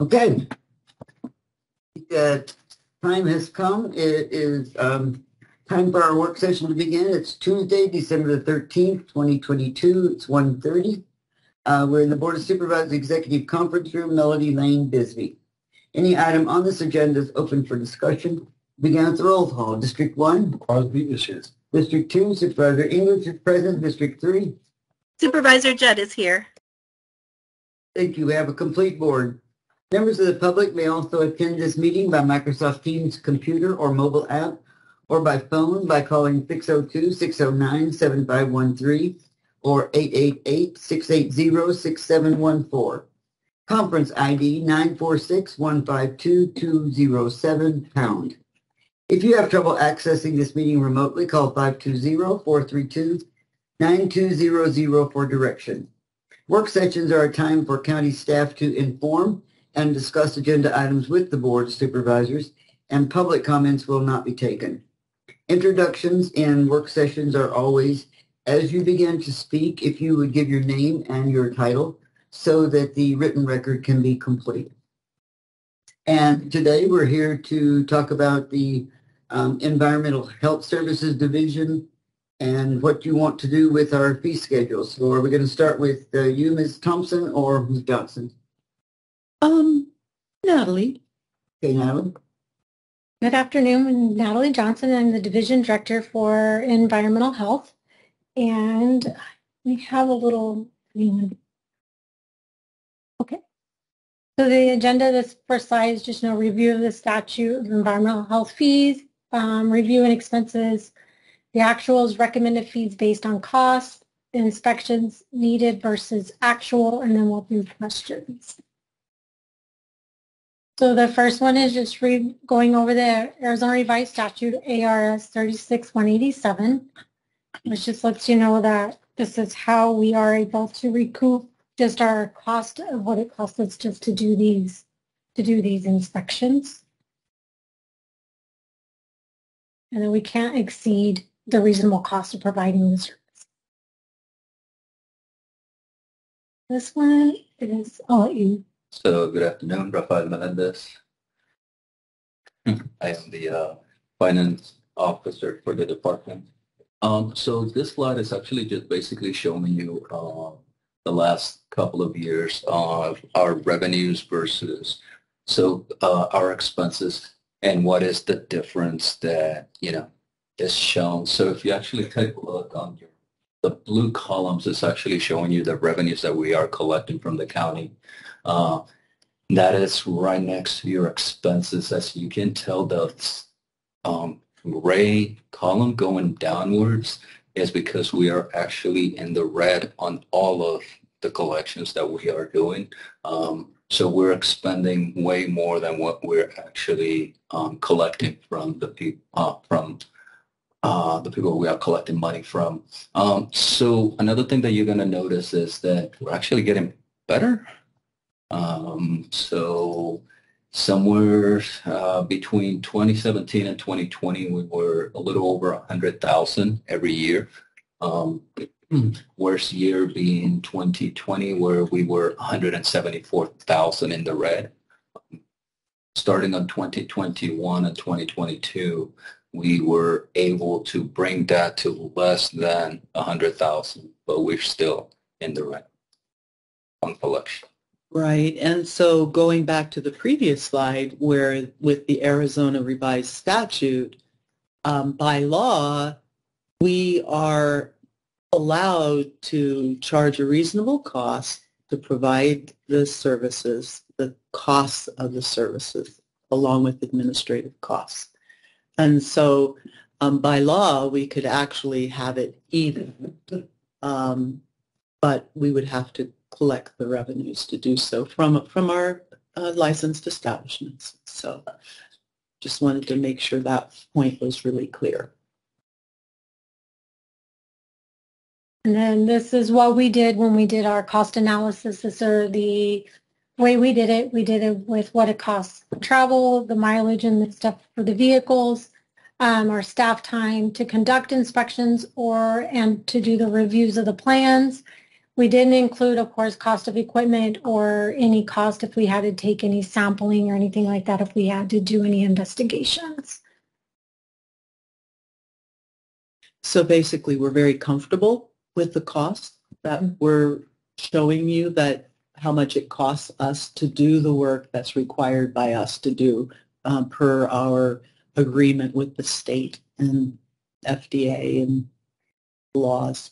Okay. Time has come. It is time for our work session to begin. It's Tuesday, December the 13th, 2022. It's 1:30. We're in the Board of Supervisors Executive Conference Room, Melody Lane, Bisbee. Any item on this agenda is open for discussion. Begin with the roll call. District 1. Crosby is here. District 2, Supervisor English is present. District 3. Supervisor Judd is here. Thank you. We have a complete board. Members of the public may also attend this meeting by Microsoft Teams computer or mobile app, or by phone by calling 602-609-7513 or 888-680-6714. Conference ID 946-152-207#. If you have trouble accessing this meeting remotely, call 520-432-9200 for direction. Work sessions are a time for county staff to inform and discuss agenda items with the board supervisors, and public comments will not be taken. Introductions in work sessions are always, as you begin to speak, if you would give your name and your title so that the written record can be complete. And today we're here to talk about the Environmental Health Services Division and what you want to do with our fee schedule. So are we going to start with you, Ms. Thompson, or Ms. Johnson? Natalie. Okay, Natalie. Good afternoon. I'm Natalie Johnson. I'm the Division Director for Environmental Health. And we have a little... Okay. So the agenda, this first slide is just a review of the statute of environmental health fees, review and expenses, the actuals, recommended fees based on cost, inspections needed versus actual, and then we'll do questions. So the first one is just going over the Arizona Revised Statute, ARS 36187, which just lets you know that this is how we are able to recoup just our cost of what it costs us just to do these inspections. And then we can't exceed the reasonable cost of providing the service. This one is, I'll let you. So good afternoon, Rafael Melendez. I am the finance officer for the department. So this slide is actually just basically showing you the last couple of years of our revenues versus our expenses and what is the difference that is shown. So if you actually take a look on the blue columns, is actually showing you the revenues that we are collecting from the county. That is right next to your expenses. As you can tell, the gray column going downwards is because we are actually in the red on all of the collections that we are doing. So we're expending way more than what we're actually collecting from the people we are collecting money from. So another thing that you're going to notice is that we're actually getting better. So somewhere between 2017 and 2020, we were a little over 100,000 every year. Worst year being 2020, where we were 174,000 in the red. Starting on 2021 and 2022, we were able to bring that to less than 100,000, but we're still in the red on collection. Right, and so going back to the previous slide where with the Arizona Revised Statute, by law, we are allowed to charge a reasonable cost to provide the services, the costs of the services, along with administrative costs. And so by law, we could actually have it even, but we would have to collect the revenues to do so from our licensed establishments. So just wanted to make sure that point was really clear. And then this is what we did when we did our cost analysis. This are the way we did it. We did it with what it costs for travel, the mileage and the stuff for the vehicles, our staff time to conduct inspections and to do the reviews of the plans. We didn't include, of course, cost of equipment or any cost if we had to take any sampling or anything like that, if we had to do any investigations. So basically, we're very comfortable with the cost that we're showing you, that how much it costs us to do the work that's required by us to do per our agreement with the state and FDA and laws.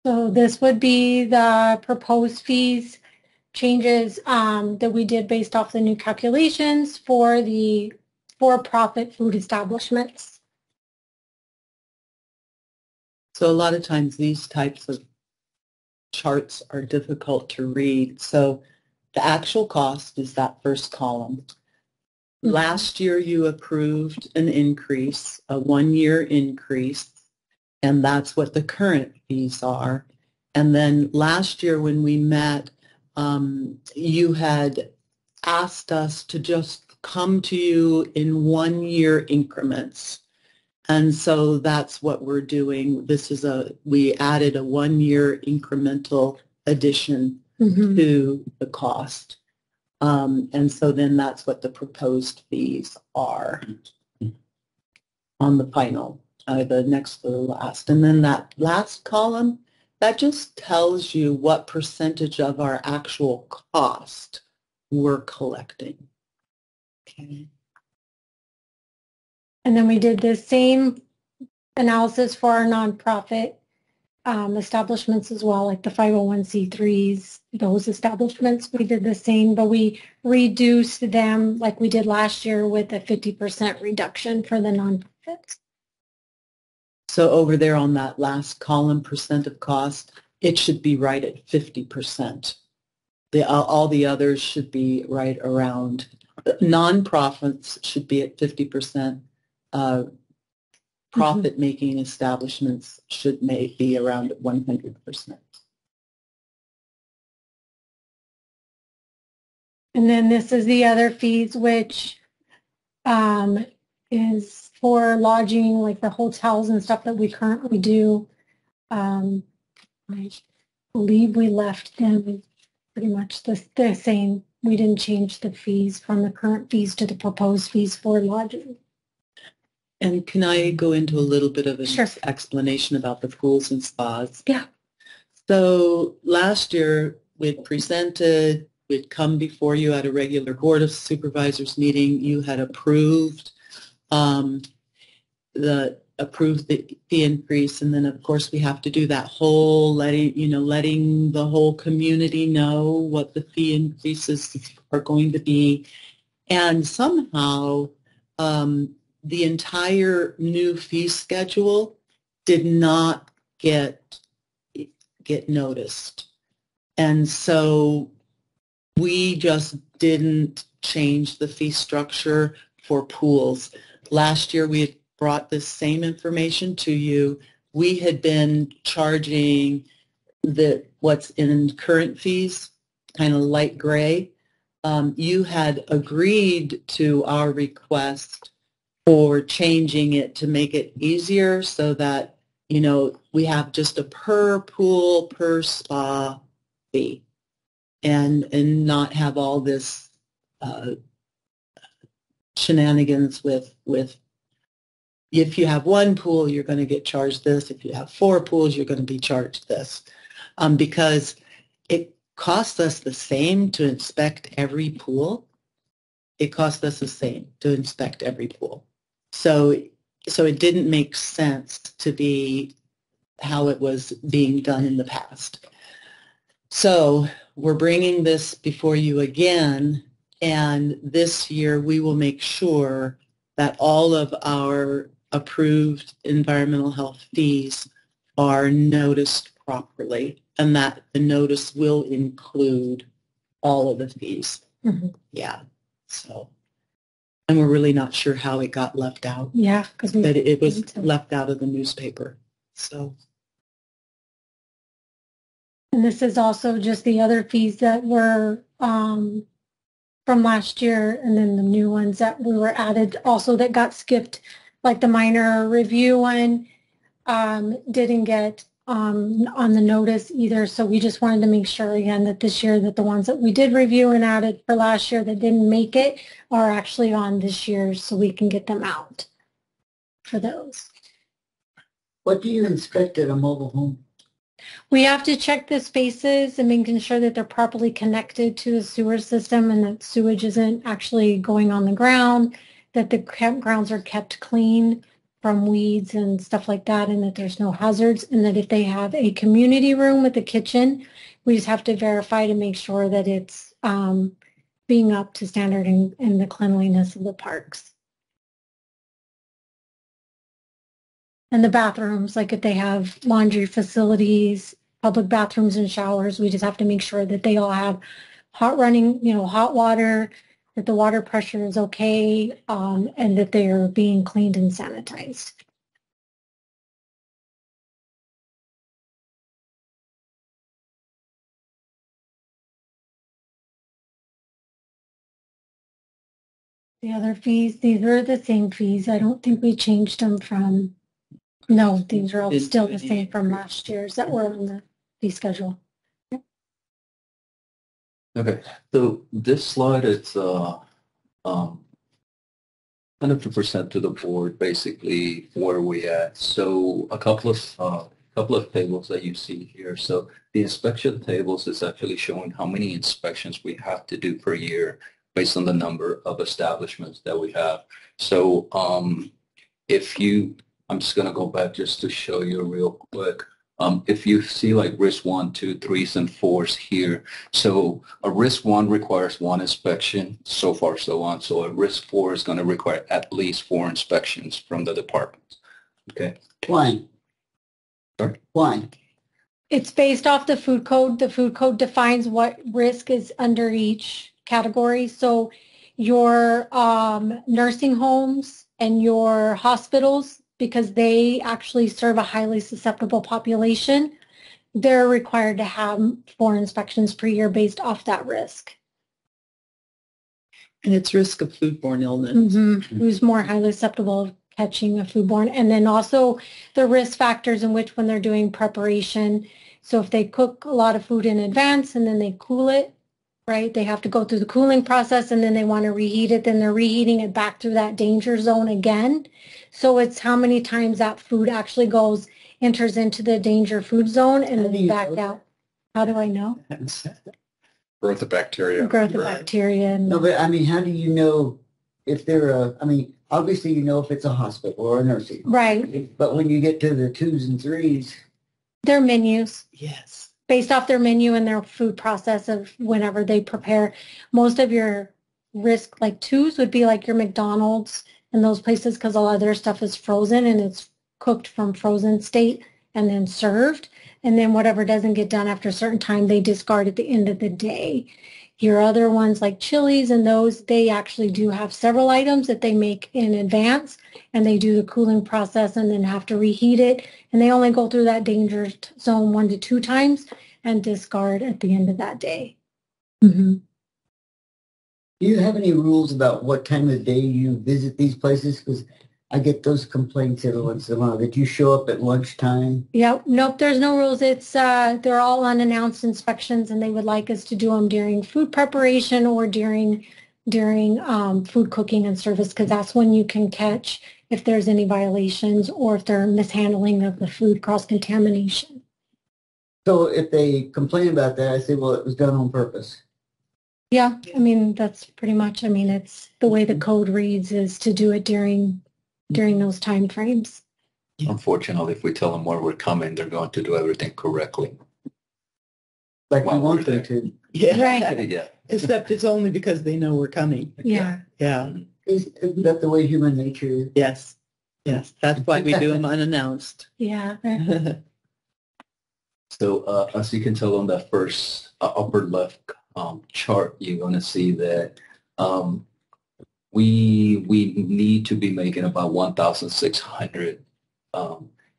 So this would be the proposed fees changes that we did based off the new calculations for the for-profit food establishments. So a lot of times these types of charts are difficult to read. So the actual cost is that first column. Last year you approved an increase, a 1-year increase, and that's what the current fees are. And then last year when we met, you had asked us to just come to you in 1-year increments. And so that's what we're doing. We added a 1-year incremental addition to the cost. And so then that's what the proposed fees are on the final, the next to the last. And then that last column, that just tells you what percentage of our actual cost we're collecting. Okay. And then we did the same analysis for our nonprofit establishments as well, like the 501c3s, those establishments. We did the same, but we reduced them like we did last year with a 50% reduction for the nonprofits. So over there on that last column, percent of cost, it should be right at 50%. All the others should be right around. Nonprofits should be at 50%. Profit-making establishments should be around 100%. And then this is the other fees, which is for lodging, like the hotels and stuff that we currently do. I believe we left them pretty much the same. We didn't change the fees from the current fees to the proposed fees for lodging. And can I go into a little bit of an Sure. explanation about the pools and spas? Yeah. So last year we'd presented, we'd come before you at a regular Board of Supervisors meeting. You had approved the fee increase, and then of course we have to do that whole letting the whole community know what the fee increases are going to be, and somehow the entire new fee schedule did not get noticed. And so we just didn't change the fee structure for pools. Last year we had brought this same information to you. We had been charging what's in current fees, kind of light gray. You had agreed to our request for changing it to make it easier so that, we have just a per pool, per spa fee and not have all this shenanigans with if you have one pool, you're going to get charged this. If you have 4 pools, you're going to be charged this. Because it costs us the same to inspect every pool. It costs us the same to inspect every pool. So it didn't make sense to be how it was being done in the past. So we're bringing this before you again, and this year we will make sure that all of our approved environmental health fees are noticed properly, and that the notice will include all of the fees. Yeah, so. And we're really not sure how it got left out. Yeah, because it was left out of the newspaper. So. And this is also just the other fees that were from last year, and then the new ones that we were added also that got skipped, like the minor review one didn't get on the notice either. So we just wanted to make sure again that this year that the ones that we did review and added for last year that didn't make it are actually on this year so we can get them out for those. What do you inspect at a mobile home? We have to check the spaces and making sure that they're properly connected to the sewer system and that sewage isn't actually going on the ground, that the campgrounds are kept clean from weeds and stuff like that, and that there's no hazards, and that if they have a community room with a kitchen, we just have to verify to make sure that it's being up to standard in the cleanliness of the parks. And the bathrooms, like if they have laundry facilities, public bathrooms and showers, we just have to make sure that they all have hot running, hot water, that the water pressure is okay, and that they are being cleaned and sanitized. The other fees, these are the same fees. I don't think we changed them from, no, these are all still the same from last year's that were on the fee schedule. Okay, so this slide is kind of to present to the board basically where we at. So a couple of tables that you see here. So the inspection tables is actually showing how many inspections we have to do per year based on the number of establishments that we have. So I'm just going to go back just to show you real quick. If you see like risk 1, 2, 3s, and 4s here, so a risk 1 requires 1 inspection, so far so on. So a risk 4 is going to require at least 4 inspections from the department. Okay. Why? Sorry? Why? It's based off the food code. The food code defines what risk is under each category. So your nursing homes and your hospitals, because they actually serve a highly susceptible population, they're required to have 4 inspections per year based off that risk. And it's risk of foodborne illness. Mm-hmm. Who's more highly susceptible of catching a foodborne. And then also the risk factors in which when they're doing preparation. So if they cook a lot of food in advance and then they cool it, right? They have to go through the cooling process and then they want to reheat it. Then they're reheating it back through that danger zone again. So it's how many times that food actually enters into the danger food zone and then back out. How do I know? Growth of bacteria. Growth of bacteria. No, but I mean, how do you know if they're obviously you know if it's a hospital or a nursing home. Right. But when you get to the 2s and 3s. Their menus. Yes. Based off their menu and their food process of whenever they prepare. Most of your risk, like 2s, would be like your McDonald's and those places because a lot of their stuff is frozen and it's cooked from frozen state and then served. And then whatever doesn't get done after a certain time, they discard at the end of the day. Your other ones like Chili's and those, they actually do have several items that they make in advance and they do the cooling process and then have to reheat it. And they only go through that danger zone 1 to 2 times and discard at the end of that day. Mm-hmm. Do you have any rules about what time of day you visit these places? Because I get those complaints every once in a while that you show up at lunchtime. Yep. Nope. There's no rules. It's they're all unannounced inspections, and they would like us to do them during food preparation or during food cooking and service, because that's when you can catch if there's any violations or if they're mishandling of the food, cross-contamination. So if they complain about that, I say, well, it was done on purpose. Yeah. I mean, that's pretty much. I mean, it's the way the code reads is to do it during those time frames. Unfortunately, if we tell them where we're coming, they're going to do everything correctly. Like we While want we're them to. Yeah. Right. Yeah. Except it's only because they know we're coming. Yeah. Yeah. Isn't that the way human nature is? Yes. Yes. That's why we do them unannounced. Yeah. So as you can tell on that first upper left chart, you're going to see that we need to be making about 1,600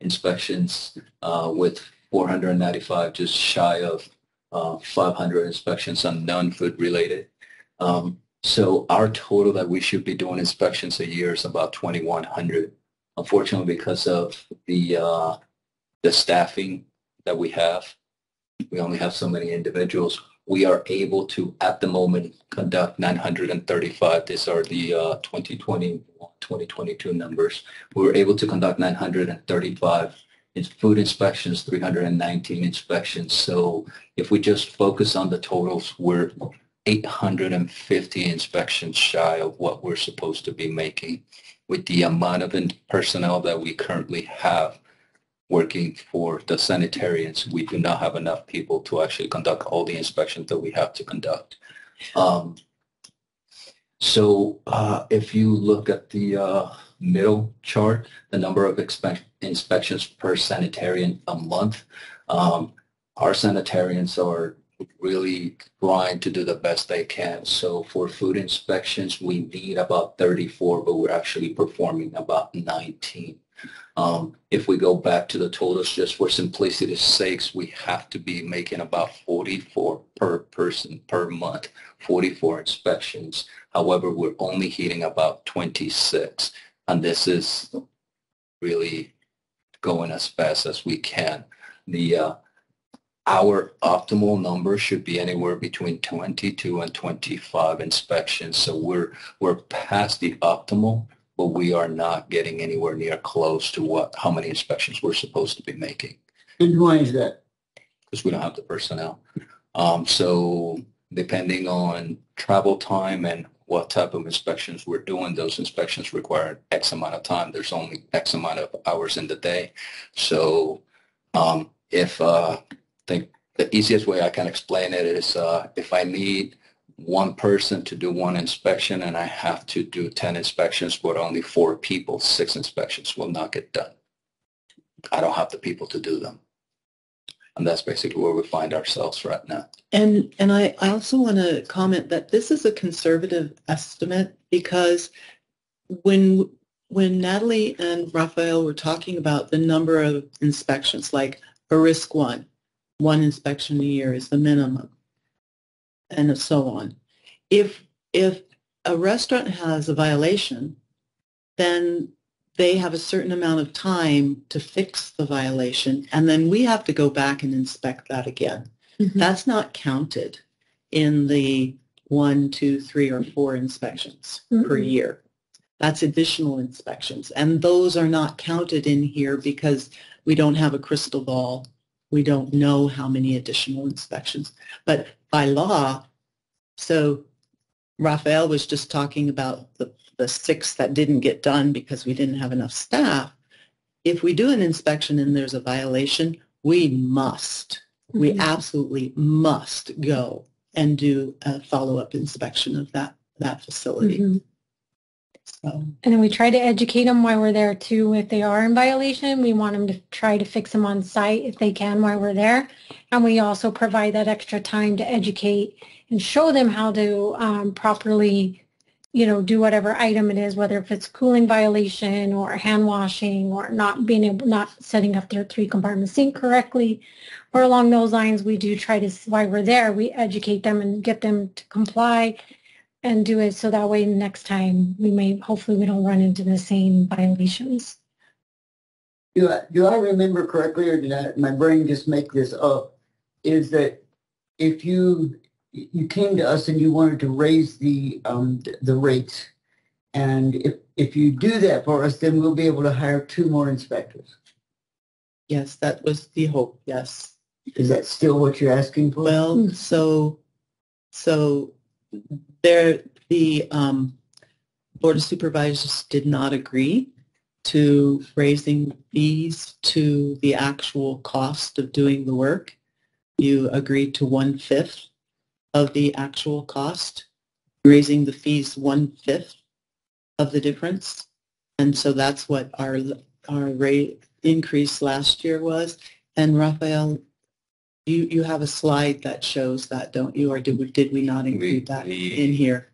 inspections with 495, just shy of 500 inspections on non-food related. So our total that we should be doing inspections a year is about 2,100. Unfortunately, because of the staffing that we have. We only have so many individuals. We are able to, at the moment, conduct 935. These are the 2022 numbers. We were able to conduct 935 food inspections, 319 inspections. So if we just focus on the totals, we're 850 inspections shy of what we're supposed to be making. With the amount of personnel that we currently have working for the sanitarians, we do not have enough people to actually conduct all the inspections that we have to conduct. If you look at the middle chart, the number of inspections per sanitarian a month, our sanitarians are really trying to do the best they can. So for food inspections, we need about 34, but we're actually performing about 19. If we go back to the totals, just for simplicity's sakes, we have to be making about 44 per person per month, 44 inspections. However, we're only hitting about 26, and this is really going as fast as we can. Our optimal number should be anywhere between 22 and 25 inspections. So we're past the optimal, but we are not getting anywhere near close to how many inspections we're supposed to be making. And why is that? Because we don't have the personnel. So depending on travel time and what type of inspections we're doing, those inspections require X amount of time. There's only X amount of hours in the day. So I think the easiest way I can explain it is if I need one person to do one inspection and I have to do 10 inspections but only 4 people, 6 inspections will not get done. I don't have the people to do them. And that's basically where we find ourselves right now. And I also want to comment that this is a conservative estimate because when Natalie and Rafael were talking about the number of inspections, like a risk one inspection a year is the minimum, and so on. If a restaurant has a violation, then they have a certain amount of time to fix the violation, and then we have to go back and inspect that again. Mm-hmm. That's not counted in the 1, 2, 3, or 4 inspections per year. That's additional inspections, and those are not counted in here because we don't have a crystal ball. We don't know how many additional inspections. But by law, so Rafael was just talking about the 6 that didn't get done because we didn't have enough staff. If we do an inspection and there's a violation, we absolutely must go and do a follow-up inspection of that facility. Mm-hmm. So. And then we try to educate them while we're there too. If they are in violation, we want them to try to fix them on site if they can while we're there. And we also provide that extra time to educate and show them how to properly, do whatever item it is, whether if it's cooling violation or hand washing or not setting up their 3-compartment sink correctly, or along those lines. We do try to, while we're there, we educate them and get them to comply and do it so that way next time hopefully we don't run into the same violations. Do I remember correctly, or did my brain just make this up, is that if you came to us and you wanted to raise the rates, and if you do that for us, then we'll be able to hire 2 more inspectors? Yes, that was the hope, yes. Is that still what you're asking for? Well, so the Board of Supervisors did not agree to raising fees to the actual cost of doing the work. You agreed to 1/5 of the actual cost, raising the fees 1/5 of the difference. And so that's what our rate increase last year was. And Rafael, you have a slide that shows that, don't you? Or did we not include that in here?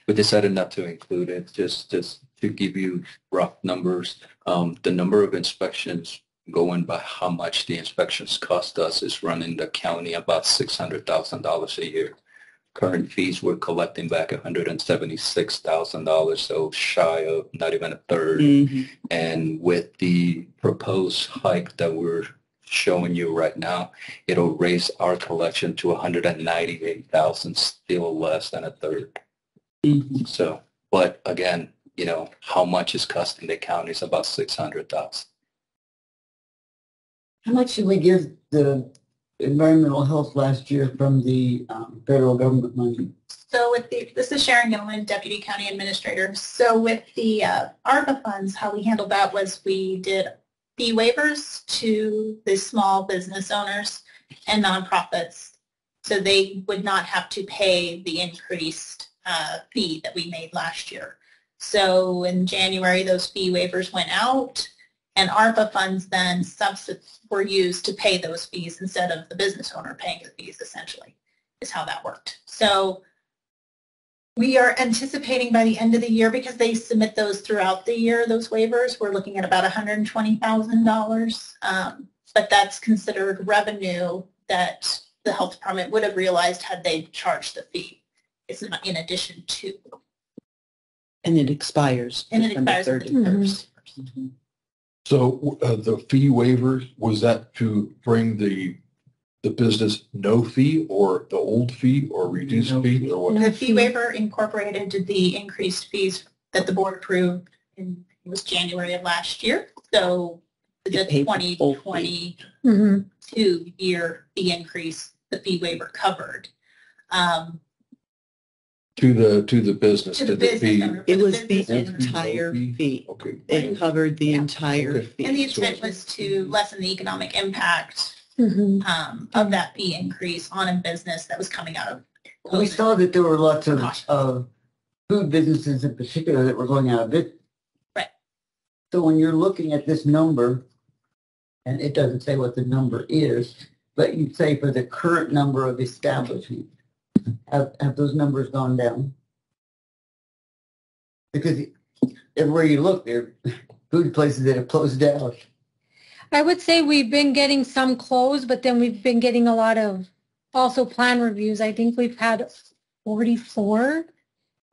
We decided not to include it, just to give you rough numbers. The number of inspections going by how much the inspections cost us is running the county about $600,000 a year. Current fees we're collecting back $176,000, so shy of not even a third. Mm-hmm. And with the proposed hike that we're showing you right now, it'll raise our collection to 198,000, still less than a third. So, but again, you know, how much is costing the county is about 600,000. How much did we give the environmental health last year from the federal government money? So with this is Sharon Gilman, Deputy County Administrator. So with the ARPA funds, how we handled that was we did fee waivers to the small business owners and nonprofits, so they would not have to pay the increased fee that we made last year. So in January, those fee waivers went out, and ARPA funds then were used to pay those fees instead of the business owner paying the fees, essentially, is how that worked. So we are anticipating by the end of the year, because they submit those throughout the year, those waivers, we're looking at about $120,000. But that's considered revenue that the health department would have realized had they charged the fee. It's not in addition to. And it expires. And it December expires 31st. So the fee waivers, was that to bring the business no fee or the old fee or reduced No fee fee. or what? The fee waiver incorporated the increased fees that the board approved in, it was January of last year. So the It paid the full fee. 2022 year fee increase, the fee waiver covered. To the business, To the to the fee. business owner. It For was the business owner. entire fee. Okay. It covered the Yeah. entire Okay. fee. And the intent was to lessen the economic impact Mhm. of that fee increase on a business that was coming out of We COVID. saw that there were lots of Caution. food businesses in particular that were going out of business. Right. So when you're looking at this number, and it doesn't say what the number is, but you say for the current number of establishments, have those numbers gone down? Because everywhere you look, there are food places that have closed down. I would say we've been getting some closed, but then we've been getting a lot of also plan reviews. I think we've had 44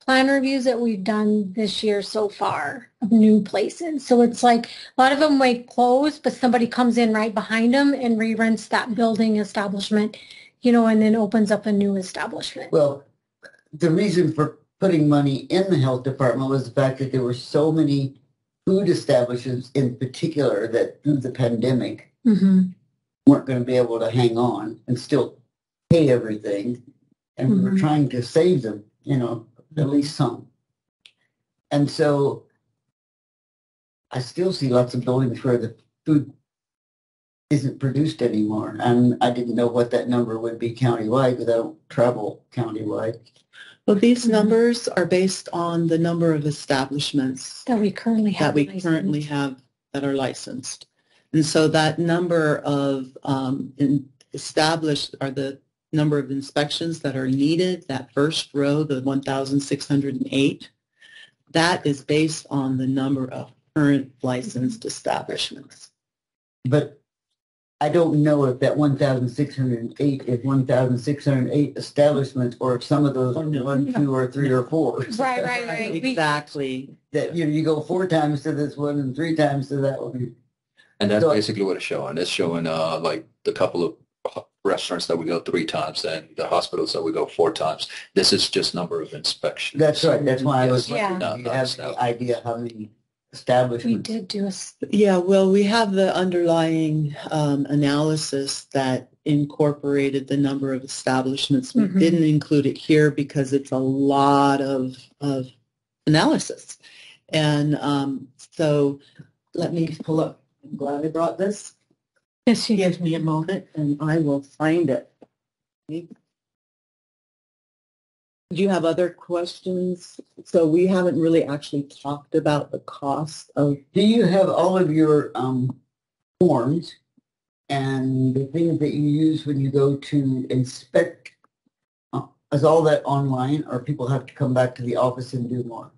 plan reviews that we've done this year so far of new places. So it's like a lot of them might close, but somebody comes in right behind them and re-rents that building establishment, you know, and then opens up a new establishment. Well, the reason for putting money in the health department was the fact that there were so many food establishments in particular that through the pandemic Mhm. weren't going to be able to hang on and still pay everything. And we were Mhm. trying to save them, you know, at least some. And so I still see lots of buildings where the food isn't produced anymore. And I didn't know what that number would be countywide because I don't travel countywide. Well, these Mhm. numbers are based on the number of establishments That we currently have. that we licensed. currently have that are licensed. And so that number of established are the number of inspections that are needed, that first row, the 1,608, that is based on the number of current licensed establishments. But I don't know if that 1,608 is 1,608 establishments or if some of those are 1, 2, or 3, or 4. Right. Exactly. That you go 4 times to this one and 3 times to that one. And that's So- basically what it's showing. It's showing like the couple of restaurants that we go 3 times and the hospitals that we go 4 times. This is just number of inspections. That's right. That's why I was Yeah. wondering, do you No, have no. any idea how many We establishments? did do a, Yeah, well, we have the underlying analysis that incorporated the number of establishments. We Mhm. didn't include it here because it's a lot of analysis. And so let me pull up. I'm glad I brought this. yes, she Give me a moment and I will find it. Do you have other questions? So we haven't really actually talked about the cost of. Do you have all of your forms and the things that you use when you go to inspect? Is all that online or people have to come back to the office and do more?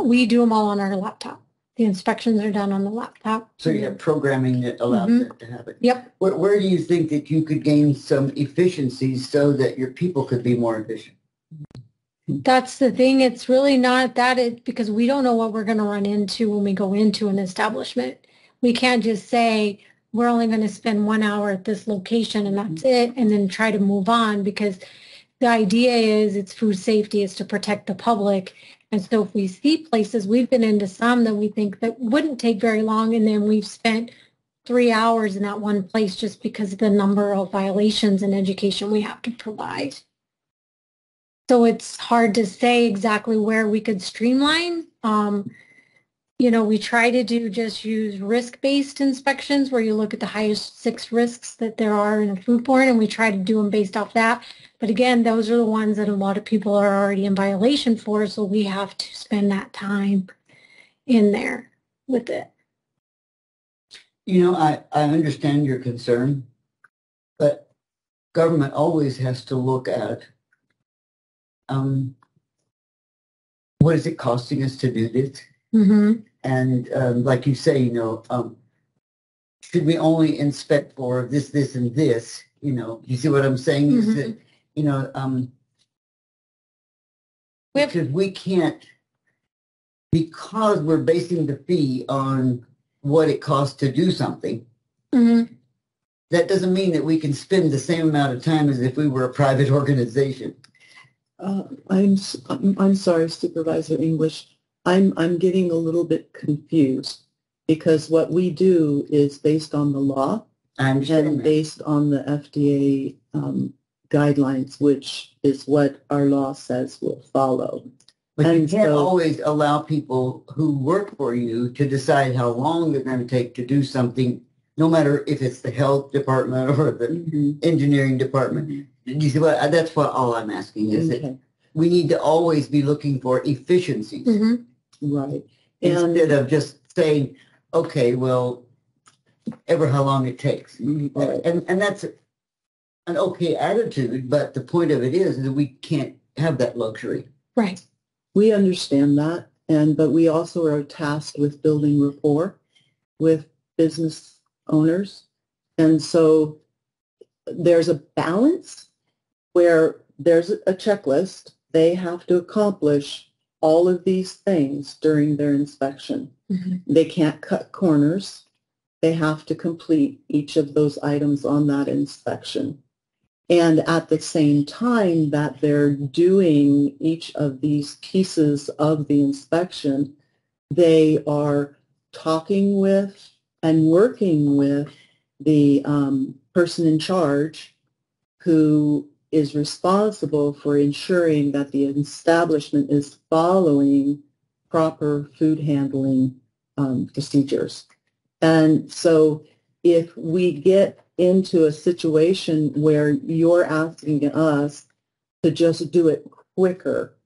We do them all on our laptop. The inspections are done on the laptop. So you have programming that allows Mhm. it to happen. Yep. Where do you think that you could gain some efficiencies so that your people could be more efficient? That's the thing. It's really not that it because we don't know what we're going to run into when we go into an establishment. We can't just say, we're only going to spend 1 hour at this location and that's it, and then try to move on, because the idea is it's food safety, is to protect the public. And so if we see places, we've been into some that we think that wouldn't take very long, and then we've spent 3 hours in that one place just because of the number of violations and education we have to provide. So it's hard to say exactly where we could streamline. You know, we try to use risk-based inspections where you look at the highest 6 risks that there are in a foodborne, and we try to do them based off that. But again, those are the ones that a lot of people are already in violation for, so we have to spend that time in there with it. You know, I understand your concern, but government always has to look at what is it costing us to do this? Mm-hmm. And like you say, you know, should we only inspect for this, this, and this? You know, you see what I'm saying? Mm-hmm. Is that, you know, because we can't, because we're basing the fee on what it costs to do something. Mm-hmm. That doesn't mean that we can spend the same amount of time as if we were a private organization. I'm sorry, Supervisor English. I'm getting a little bit confused, because what we do is based on the law and based on the FDA guidelines, which is what our law says we'll follow. But you can't always allow people who work for you to decide how long they're going to take to do something, no matter if it's the health department or the engineering department. You see what? That's what all I'm asking is that we need to always be looking for efficiencies. Right. Instead of just saying, okay, well, ever how long it takes. Right. And that's an okay attitude, but the point of it is that we can't have that luxury. Right. We understand that, but we also are tasked with building rapport with business owners. And so there's a balance where there's a checklist. They have to accomplish all of these things during their inspection. They can't cut corners. They have to complete each of those items on that inspection. And at the same time that they're doing each of these pieces of the inspection, they are talking with and working with the person in charge who is responsible for ensuring that the establishment is following proper food handling procedures. And so if we get into a situation where you're asking us to just do it quicker,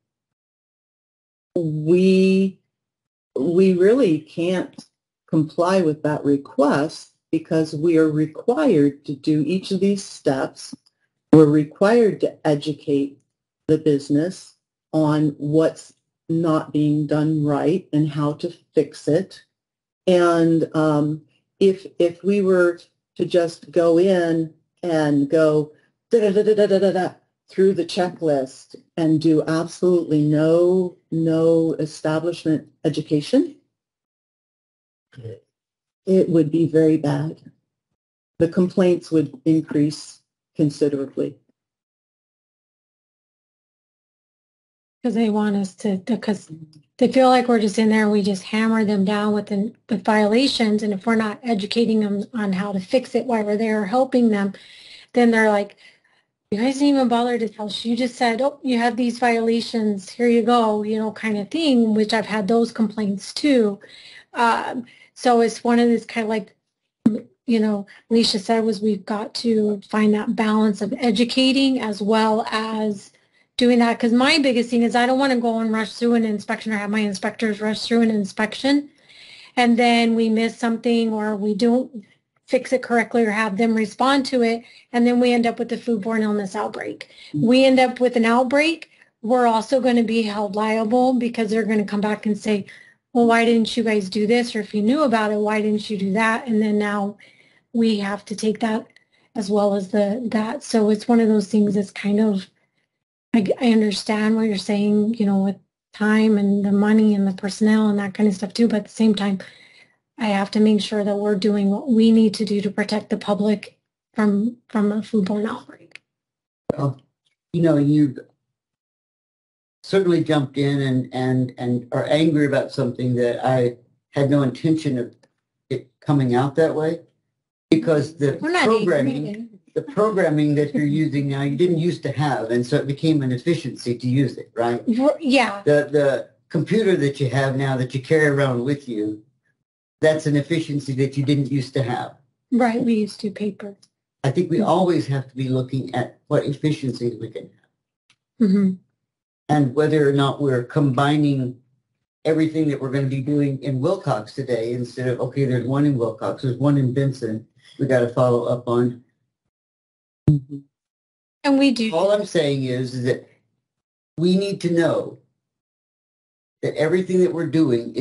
we really can't comply with that request, because we are required to do each of these steps. We're required to educate the business on what's not being done right and how to fix it. And if we were to just go in and go through the checklist and do absolutely no establishment education, it would be very bad. The complaints would increase considerably. Because they want us to, because they feel like we're just in there and we just hammer them down with violations, and if we're not educating them on how to fix it while we're there helping them, then they're like, you guys didn't even bother to tell us. You just said, oh, you have these violations, here you go, you know, kind of thing, which I've had those complaints too. So it's one of this kind of like, you know, Alicia said, was we've got to find that balance of educating as well as doing that. Because my biggest thing is I don't want to go and rush through an inspection or have my inspectors rush through an inspection and then we miss something or we don't fix it correctly or have them respond to it, and then we end up with the foodborne illness outbreak. We end up with an outbreak, we're also going to be held liable because they're going to come back and say, well, why didn't you guys do this? Or if you knew about it, why didn't you do that? And then now we have to take that as well as that. So it's one of those things that's kind of, I understand what you're saying, you know, with time and the money and the personnel and that kind of stuff too. But at the same time, I have to make sure that we're doing what we need to do to protect the public from a foodborne outbreak. Well, you've certainly jumped in and are angry about something that I had no intention of it coming out that way, because the We're not programming that you're using now, you didn't used to have, and so it became an efficiency to use it, right? Yeah. The computer that you have now that you carry around with you, that's an efficiency that you didn't used to have. Right. We used to paper. I think we always have to be looking at what efficiencies we can have. Mm-hmm. And whether or not we're combining everything that we're going to be doing in Wilcox today, instead of, okay, there's one in Wilcox, there's one in Benson, we got to follow up on. And we do. All I'm saying is that we need to know that everything that we're doing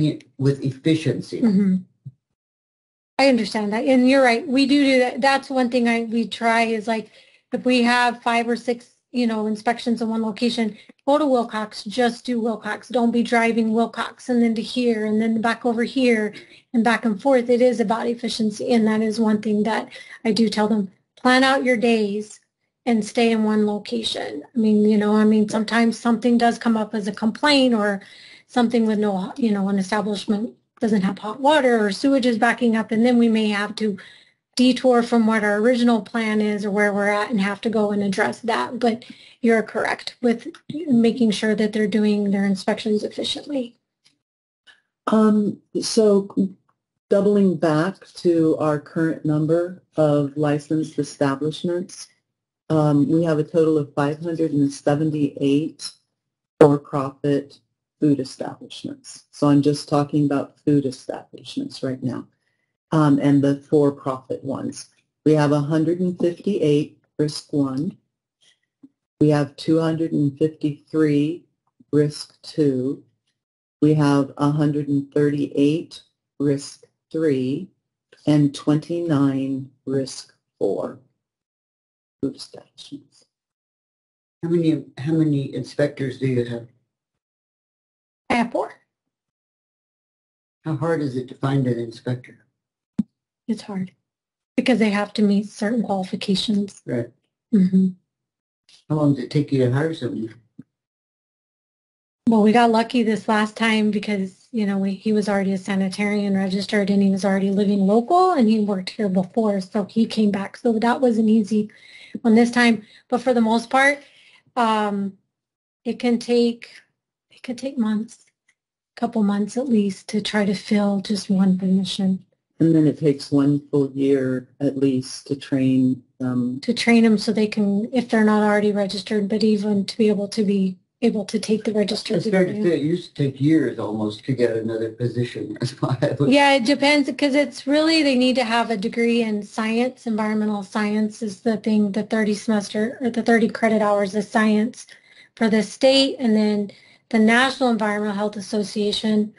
it with efficiency. Mm-hmm. I understand that. And you're right. We do that. That's one thing we try is like, if we have 5 or 6, inspections in one location, go to Wilcox, just do Wilcox. Don't be driving Wilcox and then to here and then back over here and back and forth. It is about efficiency. And that is one thing that I do tell them, plan out your days and stay in one location. Sometimes something does come up as a complaint or something with no, an establishment doesn't have hot water or sewage is backing up, and then we may have to detour from what our original plan is or where we're at and have to go and address that. But you're correct with making sure that they're doing their inspections efficiently. So doubling back to our current number of licensed establishments, we have a total of 578 for-profit food establishments. So I'm just talking about food establishments right now, and the for-profit ones. We have 158 risk 1. We have 253 risk 2. We have 138 risk 3 and 29 risk 4 food establishments. How many inspectors do you have? I have 4. How hard is it to find an inspector? It's hard because they have to meet certain qualifications. Right. Mm-hmm. How long does it take you to hire someone? Well, we got lucky this last time because, he was already a sanitarian registered and he was already living local and he worked here before. So he came back. So that wasn't easy on this time. But for the most part, it can take months, a couple months at least, to try to fill just one position. And then it takes 1 full year at least to train them. To train them so they can, if they're not already registered, but even to be able to take the registered. It's fair to say it used to take years almost to get another position. Yeah, it depends because it's really, they need to have a degree in science. Environmental science is the thing, the 30 semester or the 30 credit hours of science for the state, and then the National Environmental Health Association,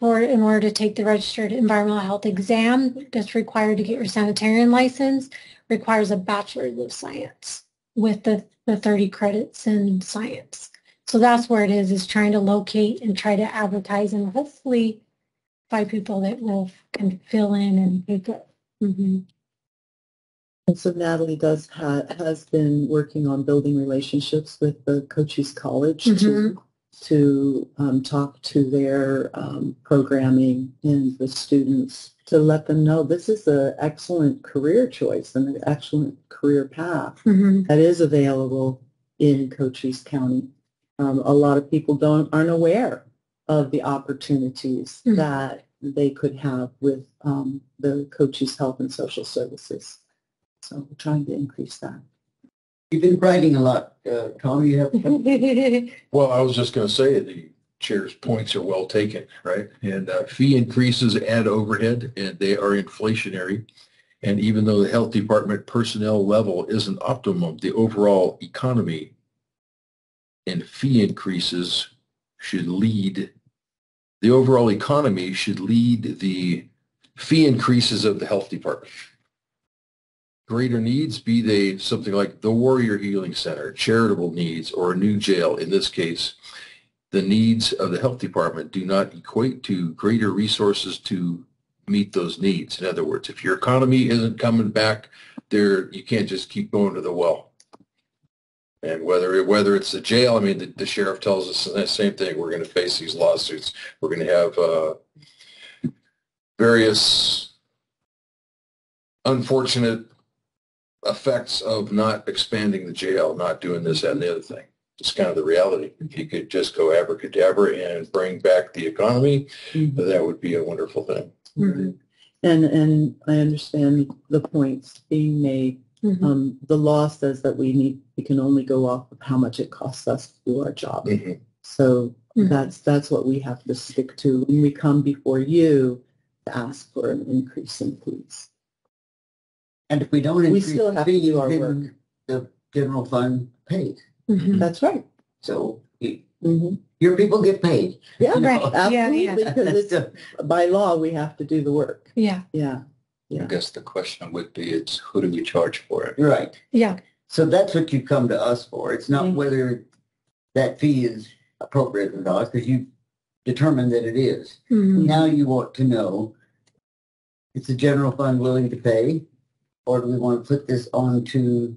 in order to take the registered environmental health exam that's required to get your sanitarian license, requires a bachelor's of science with the 30 credits in science. So that's where it is trying to locate and try to advertise and hopefully find people that can fill in and take it. Mm-hmm. And so Natalie has been working on building relationships with the Cochise College to talk to their programming and the students to let them know this is an excellent career choice and an excellent career path that is available in Cochise County. A lot of people aren't aware of the opportunities that they could have with the Cochise Health and Social Services. So we're trying to increase that. You've been writing a lot, Tom. You have. Well, I was just going to say the chair's points are well taken, right? And fee increases add overhead, and they are inflationary. And even though the health department personnel level isn't optimum, the overall economy and fee increases should lead. The overall economy should lead the fee increases of the health department. Greater needs, be they something like the Warrior Healing Center, charitable needs, or a new jail. In this case, the needs of the health department do not equate to greater resources to meet those needs. In other words, if your economy isn't coming back, you can't just keep going to the well. And whether it's the jail, I mean, the sheriff tells us the same thing. We're going to face these lawsuits. We're going to have various unfortunate effects of not expanding the jail, not doing this, that, and the other thing. It's kind of the reality. If you could just go abracadabra and bring back the economy, that would be a wonderful thing. Mhm. And I understand the points being made. The law says that we can only go off of how much it costs us to do our job. So that's what we have to stick to when we come before you to ask for an increase in fees. And if we don't We increase still the have to fees, do our then work. the general fund pays. That's right. So your people get paid. Yeah, Right. absolutely. Yeah. Because it's, by law, we have to do the work. Yeah. Yeah. I guess the question would be, it's who do we charge for it? Right. Yeah. So that's what you come to us for. It's not Mhm. whether that fee is appropriate or not, because you determined that it is. Now you want to know, is the general fund willing to pay? Or do we want to put this onto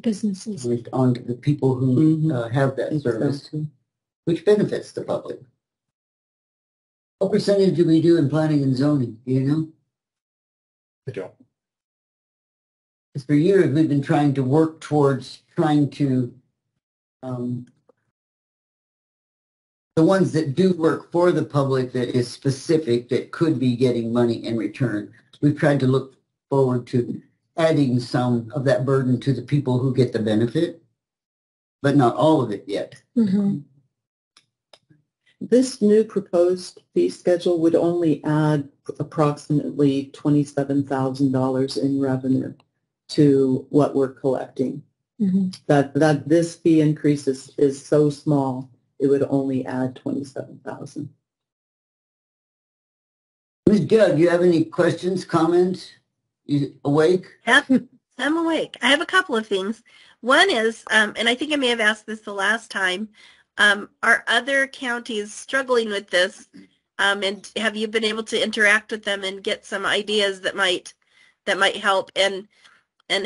Businesses. the people who have that service, Exactly. which benefits the public? What percentage do we do in planning and zoning? Do you know? I don't. Because for years we've been trying to work towards trying to, the ones that do work for the public that is specific, that could be getting money in return. We've tried to look forward to adding some of that burden to the people who get the benefit, but not all of it yet. This new proposed fee schedule would only add approximately $27,000 in revenue to what we're collecting. That this fee increase is so small, it would only add $27,000. Ms. Judd, do you have any questions, comments? You awake? Yep, I'm awake. I have a couple of things. One is, and I think I may have asked this the last time, are other counties struggling with this? And have you been able to interact with them and get some ideas that might help? And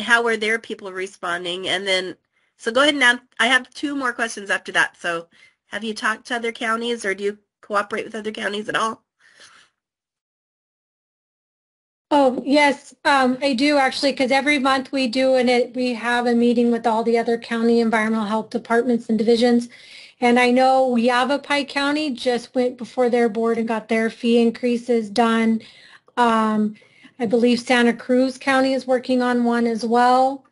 how are their people responding? And then, so go ahead and I have two more questions after that. So have you talked to other counties, or do you cooperate with other counties at all? Oh, yes, I do actually, because every month we have a meeting with all the other county environmental health departments and divisions. And I know Yavapai County just went before their board and got their fee increases done. I believe Santa Cruz County is working on one as well.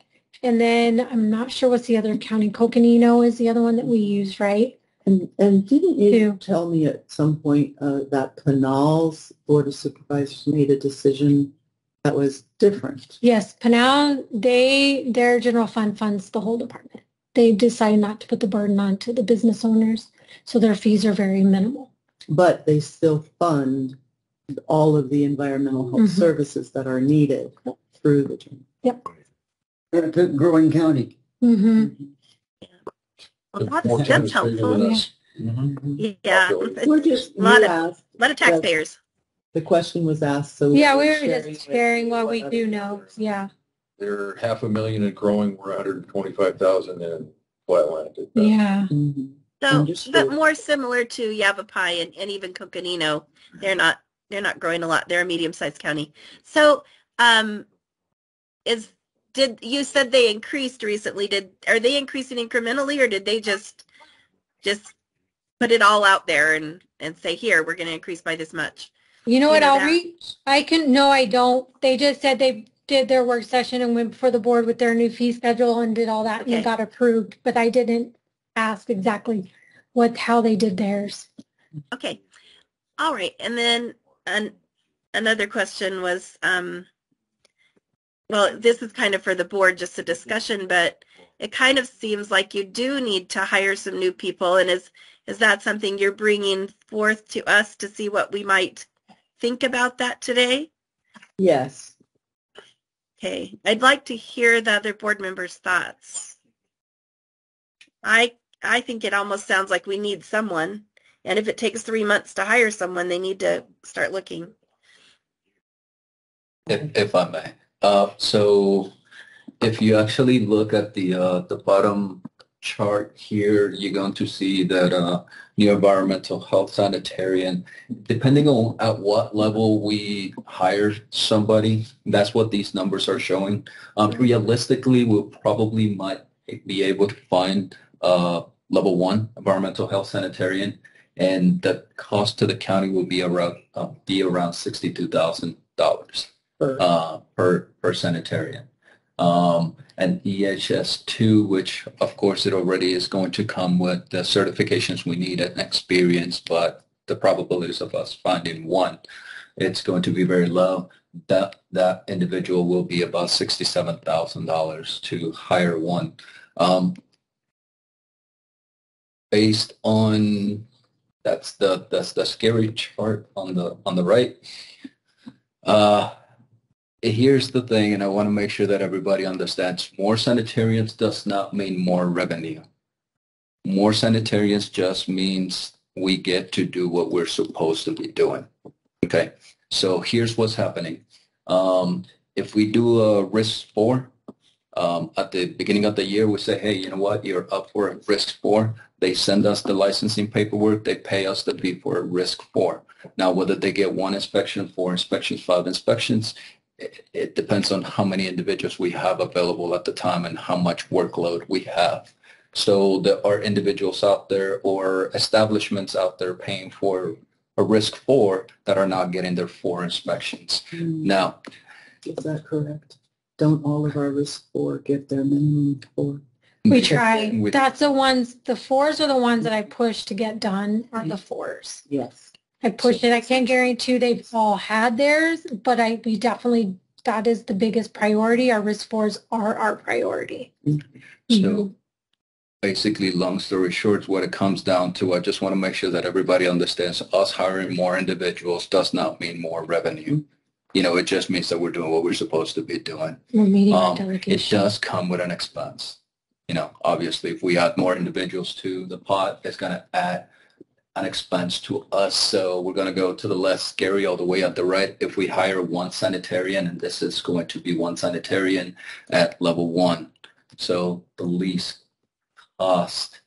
And then I'm not sure what's the other county. Coconino is the other one that we use, right? And didn't you tell me at some point that Pinal's Board of Supervisors made a decision that was different? Yes, Pinal, their general fund funds the whole department. They decided not to put the burden on to the business owners, so their fees are very minimal. But they still fund all of the environmental health services that are needed through the general. Yep. And a growing county. Well, More that's times bigger helpful. than us. Yeah, We're just, a lot asked, of taxpayers. the question was asked, so. Yeah, we were just sharing what we do know, yeah. They're 500,000 and growing. We're 125,000 in Flatland. Yeah. So, Understood. but more similar to Yavapai and even Coconino, they're not growing a lot. They're a medium-sized county. So, you said they increased recently? Are they increasing incrementally, or did they just put it all out there and say, here, we're going to increase by this much? You know what, I don't. They just said they did their work session and went before the board with their new fee schedule and did all that and got approved, but I didn't ask exactly how they did theirs. Okay. All right. And then another question was, well, this is kind of for the board, just a discussion, but it kind of seems like you do need to hire some new people. And is that something you're bringing forth to us to see what we might think about that today? Yes. Okay. I'd like to hear the other board members' thoughts. I think it almost sounds like we need someone. And if it takes 3 months to hire someone, they need to start looking. if I may. So if you actually look at the bottom chart here, you're going to see that new environmental health sanitarian, depending on at what level we hire somebody, that's what these numbers are showing. Realistically, we'll probably might be able to find level 1 environmental health sanitarian, and the cost to the county will be around $62,000 per sanitarian. And EHS2, which of course it already is going to come with the certifications we need and experience, but the probabilities of us finding one, it's going to be very low. That individual will be about $67,000 to hire one. Based on that's the scary chart on the right. Here's the thing, and I want to make sure that everybody understands. More sanitarians does not mean more revenue. More sanitarians just means we get to do what we're supposed to be doing. Okay, so here's what's happening. If we do a risk score, at the beginning of the year, we say, hey, you know what, you're up for a risk score. They send us the licensing paperwork. They pay us the fee for a risk 4. Now, whether they get 1 inspection, 4 inspections, 5 inspections, it depends on how many individuals we have available at the time and how much workload we have. So there are individuals out there or establishments out there paying for a risk 4 that are not getting their 4 inspections. Now, is that correct? Don't all of our risk 4 get their minimum 4? We try. That's the ones, the 4s are the ones that I push to get done are the 4s. Yes. I pushed it. I can't guarantee they've all had theirs, but we definitely, that is the biggest priority. Our risk 4s are our priority. So basically, long story short, what it comes down to, I just want to make sure that everybody understands us hiring more individuals does not mean more revenue. You know, it just means that we're doing what we're supposed to be doing. We're meeting our It delegation. does come with an expense. You know, obviously, if we add more individuals to the pot, it's going to add an expense to us. So we're going to go to the less scary all the way at the right. If we hire 1 sanitarian, and this is going to be 1 sanitarian at level 1. So the lease cost,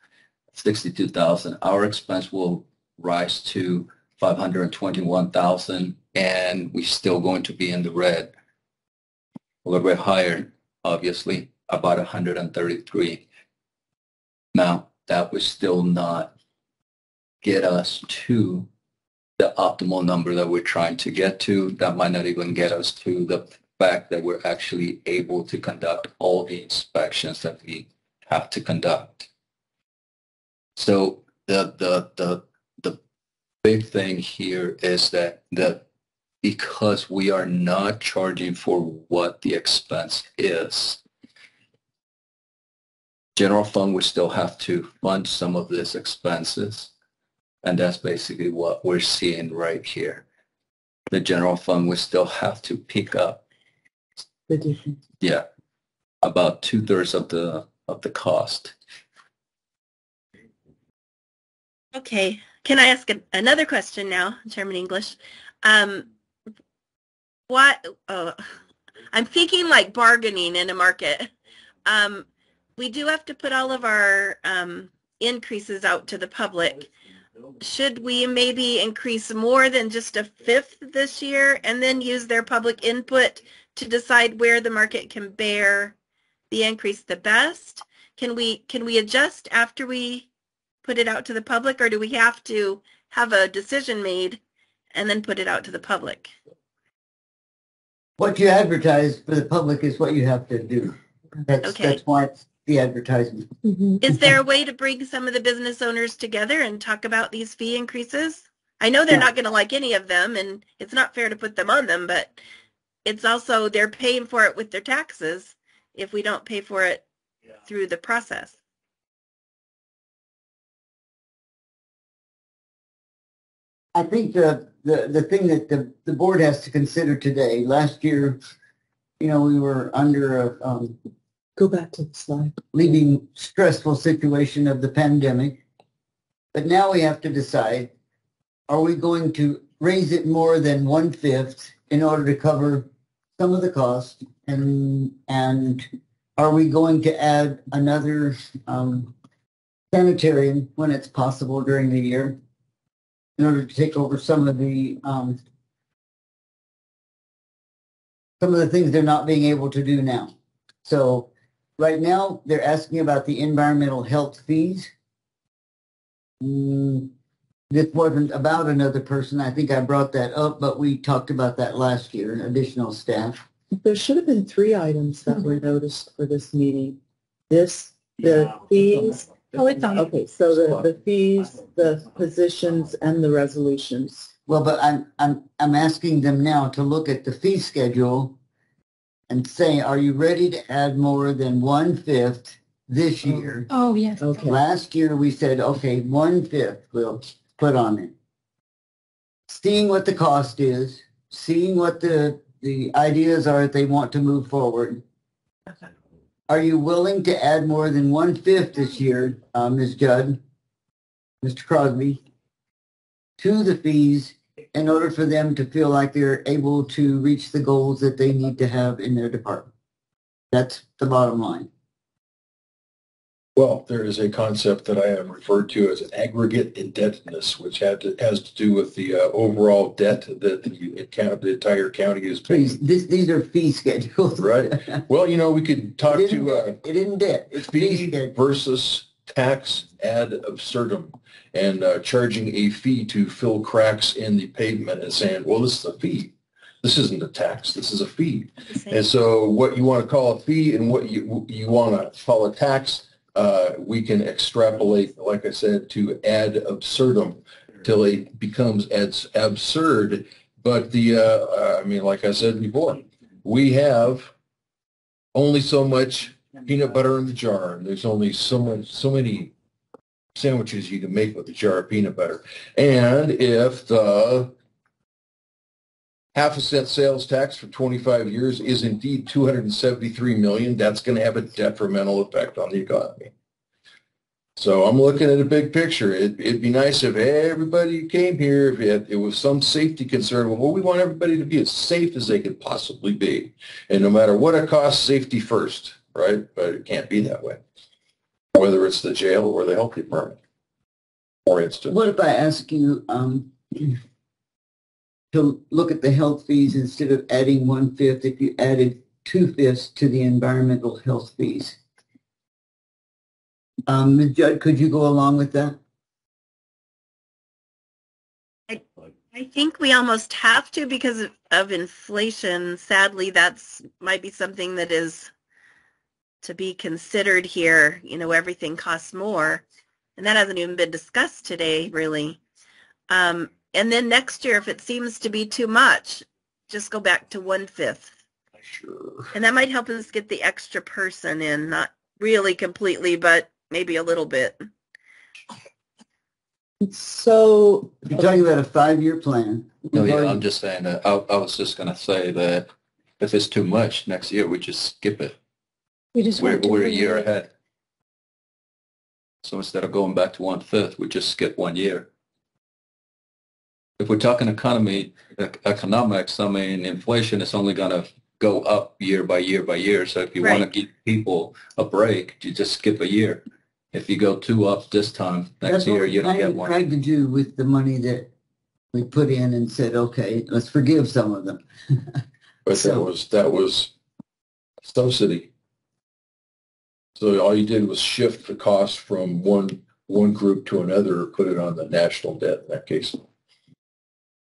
$62,000. Our expense will rise to $521,000, and we're still going to be in the red. A little bit higher, obviously, about 133. Now, that would still not get us to the optimal number that we're trying to get to. That might not even get us to the fact that we're actually able to conduct all the inspections that we have to conduct. So the big thing here is that because we are not charging for what the expense is, general fund would still have to fund some of these expenses. And that's basically what we're seeing right here. The general fund would still have to pick up The difference. Yeah, about 2/3 of the cost. Okay, can I ask another question now, Chairman English? I'm thinking like bargaining in a market. We do have to put all of our increases out to the public. Should we maybe increase more than just 1/5 this year and then use their public input to decide where the market can bear the increase the best? Can we adjust after we put it out to the public, or do we have to have a decision made and then put it out to the public? What you advertise for the public is what you have to do. That's why it's the advertisement. Is there a way to bring some of the business owners together and talk about these fee increases? I know they're not going to like any of them, and it's not fair to put them on them, but it's also they're paying for it with their taxes if we don't pay for it through the process. I think the thing that the board has to consider today, last year, we were under a Go back to the slide. leading stressful situation of the pandemic. But now we have to decide, are we going to raise it more than 1/5 in order to cover some of the cost, and are we going to add another sanitarium when it's possible during the year in order to take over some of the things they're not being able to do now. So right now they're asking about the environmental health fees. This wasn't about another person. I think I brought that up, but we talked about that last year, additional staff. There should have been 3 items that were noticed for this meeting. The fees. Oh, it's on. Okay, so the fees, the positions, and the resolutions. Well, but I'm asking them now to look at the fee schedule and say, are you ready to add more than 1/5 this year? Oh, yes. Okay. Last year we said, okay, 1/5 we'll put on it. Seeing what the cost is, seeing what the ideas are that they want to move forward. Okay. Are you willing to add more than 1/5 this year, Ms. Judd, Mr. Crosby, to the fees in order for them to feel like they're able to reach the goals that they need to have in their department? That's the bottom line. Well, there is a concept that I have referred to as an aggregate indebtedness, which has to do with the overall debt that the entire county is paying. Please, these are fee schedules. Right. Well, we could talk It isn't debt. It's fee fee schedule. versus tax ad absurdum, and charging a fee to fill cracks in the pavement and saying, well, this is a fee. This isn't a tax. This is a fee. And so what you want to call a fee and what you want to call a tax, we can extrapolate, like I said, to ad absurdum till it becomes as absurd. But like I said before, we have only so much peanut butter in the jar, and there's only so many sandwiches you can make with a jar of peanut butter. And if the 0.5% sales tax for 25 years is indeed $273 million, that's going to have a detrimental effect on the economy. So I'm looking at a big picture. It'd be nice if everybody came here, if it was some safety concern. Well, we want everybody to be as safe as they could possibly be. And no matter what it costs, safety first, right? But it can't be that way, whether it's the jail or the health department, for instance. What if I ask you to look at the health fees instead of adding 1/5, if you added 2/5 to the environmental health fees? Ms. Judd, could you go along with that? I think we almost have to because of inflation. Sadly, that's might be something that is to be considered here. Everything costs more, and that hasn't even been discussed today, really. And then next year, if it seems to be too much, just go back to 1/5. Sure. And that might help us get the extra person in, not really completely, but maybe a little bit. So You're talking about a 5-year plan. No, yeah, I'm just saying that I was just going to say that if it's too much next year, we just skip it. We're a year ahead. So instead of going back to 1/5, we just skip 1 year. If we're talking economics, inflation is only going to go up year by year by year. So if you want to give people a break, you just skip a year. If you go 2 up this time, next year you don't get 1. That's what we tried to do with the money that we put in and said, okay, let's forgive some of them. But that was subsidy. So all you did was shift the cost from one group to another, or put it on the national debt in that case.